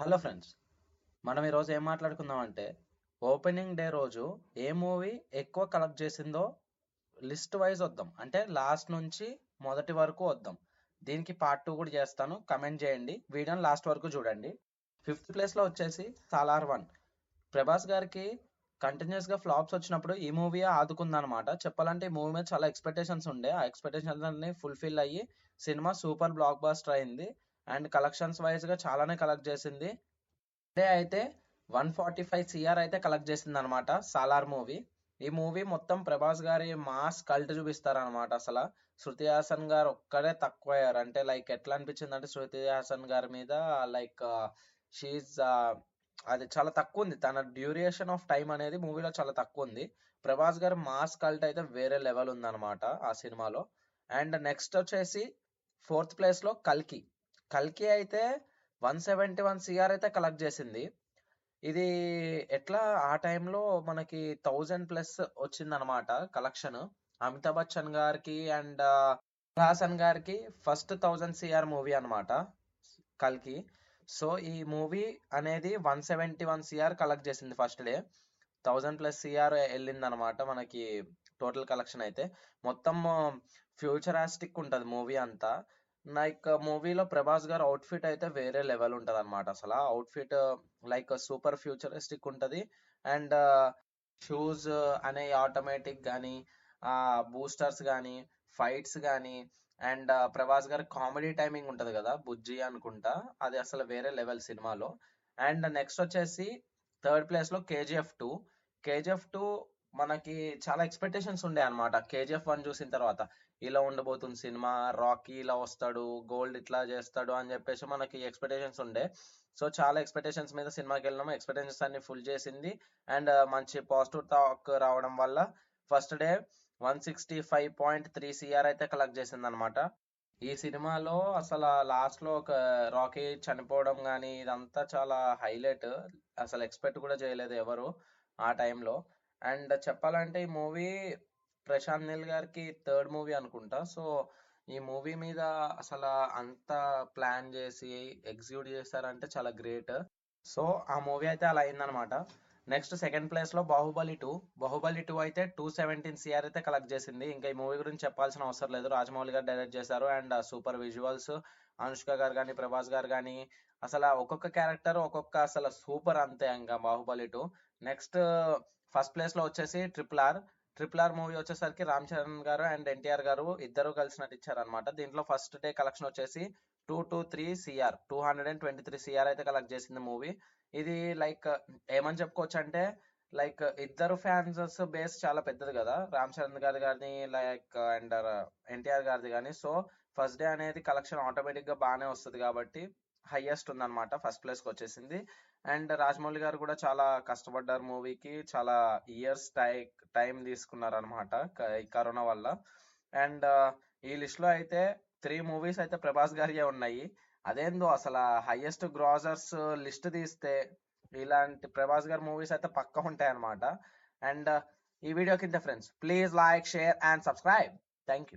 Hello friends, మనం ఈరోజు ఏం మాట్లాడుకుందాం అంటే ఓపెనింగ్ డే రోజు ఏ మూవీ ఎక్కువ కలెక్ట్ చేసిందో లిస్ట్ వైజ్ వద్దాం. అంటే లాస్ట్ నుంచి మొదటి వరకు వద్దాం. దీనికి పార్ట్ 2 కూడా చేస్తాను. కమెంట్ చేయండి, వీడియోని లాస్ట్ వరకు చూడండి. ఫిఫ్త్ ప్లేస్లో వచ్చేసి సాలార్ 1. ప్రభాస్ గారికి కంటిన్యూస్ గా ఫ్లాప్స్ వచ్చినప్పుడు ఈ మూవీ ఆదుకుందనమాట. చెప్పాలంటే ఈ మూవీ మీద చాలా ఎక్స్పెక్టేషన్స్ ఉండే. ఆ ఎక్స్పెక్టేషన్స్ అన్ని ఫుల్ఫిల్ అయ్యి సినిమా సూపర్ బ్లాక్ బాస్టర్ అయింది. అండ్ కలెక్షన్స్ వైజ్ గా చాలానే కలెక్ట్ చేసింది. డే అయితే 145 CR అయితే కలెక్ట్ చేసింది అనమాట సాలార్ మూవీ. ఈ మూవీ మొత్తం ప్రభాస్ గారి మాస్ కల్ట్ చూపిస్తారనమాట. అసలు శృతి హాసన్ గారు ఒక్కడే తక్కువ అయ్యారు. అంటే లైక్ ఎట్లా అనిపించింది అంటే శృతి హాసన్ గారి మీద లైక్ షీఈ్ అది చాలా తక్కువ ఉంది. తన డ్యూరేషన్ ఆఫ్ టైం అనేది మూవీలో చాలా తక్కువ ఉంది. ప్రభాస్ గారి మాస్ కల్ట్ అయితే వేరే లెవెల్ ఉందన్నమాట ఆ సినిమాలో. అండ్ నెక్స్ట్ వచ్చేసి ఫోర్త్ ప్లేస్ లో కల్కి. కల్కి అయితే 171 CR అయితే కలెక్ట్ చేసింది. ఇది ఎట్లా ఆ టైంలో మనకి 1000+ వచ్చిందనమాట కలెక్షన్. అమితాబ్ బచ్చన్ గారికి అండ్ హాసన్ గారికి ఫస్ట్ 1000 CR మూవీ అనమాట కల్కి. సో ఈ మూవీ అనేది 171 CR కలెక్ట్ చేసింది ఫస్ట్ డే. 1000+ CR వెళ్ళింది అనమాట మనకి టోటల్ కలెక్షన్ అయితే. మొత్తం ఫ్యూచరాస్టిక్ ఉంటుంది మూవీ అంతా. లైక్ మూవీలో ప్రభాస్ గారు అవుట్ఫిట్ అయితే వేరే లెవెల్ ఉంటుంది అనమాట. అసలు అవుట్ఫిట్ లైక్ సూపర్ ఫ్యూచరిస్టిక్ ఉంటుంది. అండ్ షూస్ అనే ఆటోమేటిక్ కానీ, ఆ బూస్టర్స్ కానీ, ఫైట్స్ కానీ, అండ్ ప్రభాస్ గారి కామెడీ టైమింగ్ ఉంటుంది కదా, బుజ్జి అనుకుంటా, అది అసలు వేరే లెవెల్ సినిమాలో. అండ్ నెక్స్ట్ వచ్చేసి థర్డ్ ప్లేస్ లో KGF 2. KGF 2 మనకి చాలా ఎక్స్పెక్టేషన్స్ ఉండే అనమాట. KGF 1 చూసిన తర్వాత ఇలా ఉండబోతుంది సినిమా, రాకీ ఇలా వస్తాడు, గోల్డ్ ఇట్లా చేస్తాడు అని చెప్పేసి మనకి ఎక్స్పెక్టేషన్స్ ఉండే. సో చాలా ఎక్స్పెక్టేషన్స్ మీద సినిమాకి వెళ్ళినాము. ఎక్స్పెక్టేషన్స్ అన్ని ఫుల్ చేసింది. అండ్ మంచి పాజిటివ్ టాక్ రావడం వల్ల ఫస్ట్ డే 165.3 CR అయితే కలెక్ట్ చేసింది అనమాట. ఈ సినిమాలో అసలు లాస్ట్ లో ఒక రాకీ చనిపోవడం కానీ ఇదంతా చాలా హైలైట్. అసలు ఎక్స్పెక్ట్ కూడా చేయలేదు ఎవరు ఆ టైంలో. అండ్ చెప్పాలంటే ఈ మూవీ ప్రశాంత్ నీల్ గారికి థర్డ్ మూవీ అనుకుంటా. సో ఈ మూవీ మీద అసలు అంత ప్లాన్ చేసి ఎగ్జిక్యూట్ చేశారంటే చాలా గ్రేట్. సో ఆ మూవీ అయితే అలా అయిందనమాట. నెక్స్ట్ సెకండ్ ప్లేస్ లో బాహుబలి 2. బాహుబలి 2 అయితే 217 CR అయితే కలెక్ట్ చేసింది. ఇంకా ఈ మూవీ గురించి చెప్పాల్సిన అవసరం లేదు. రాజమౌళి గారు డైరెక్ట్ చేశారు. అండ్ సూపర్ విజువల్స్, అనుష్క గారు కానీ, ప్రభాస్ గారు కానీ, అసలు ఒక్కొక్క క్యారెక్టర్ ఒక్కొక్క అసలు సూపర్ అంతే ఇంకా బాహుబలి 2. నెక్స్ట్ ఫస్ట్ ప్లేస్ లో వచ్చేసి ట్రిపుల్ ఆర్ మూవీ వచ్చేసరికి రామ్ చరణ్ గారు అండ్ ఎన్టీఆర్ గారు ఇద్దరు కలిసి నటించారనమాట. దీంట్లో ఫస్ట్ డే కలెక్షన్ వచ్చేసి 223 CR అయితే కలెక్ట్ చేసింది మూవీ. ఇది లైక్ ఏమని చెప్పుకోవచ్చు అంటే లైక్ ఇద్దరు ఫ్యాన్స్ బేస్ చాలా పెద్దది కదా, రామ్ చరణ్ గారి కానీ లైక్ అండ్ ఎన్టీఆర్ గారిది కానీ. సో ఫస్ట్ డే అనేది కలెక్షన్ ఆటోమేటిక్ గా బాగానే వస్తుంది కాబట్టి హైయెస్ట్ ఉందన్నమాట, ఫస్ట్ ప్లేస్ కి వచ్చేసింది. అండ్ రాజమౌళి గారు కూడా చాలా కష్టపడ్డారు మూవీకి. చాలా ఇయర్స్ టైం తీసుకున్నారు అనమాట ఈ కరోనా వల్ల. అండ్ ఈ లిస్ట్ లో అయితే 3 మూవీస్ అయితే ప్రభాస్ గారియే ఉన్నాయి. అదేందో అసలు హైయెస్ట్ గ్రాజర్స్ లిస్ట్ తీస్తే ఇలాంటి ప్రభాస్ గారి మూవీస్ అయితే పక్కా ఉంటాయి అనమాట. అండ్ ఈ వీడియో కింద friends please like, share and subscribe. Thank you.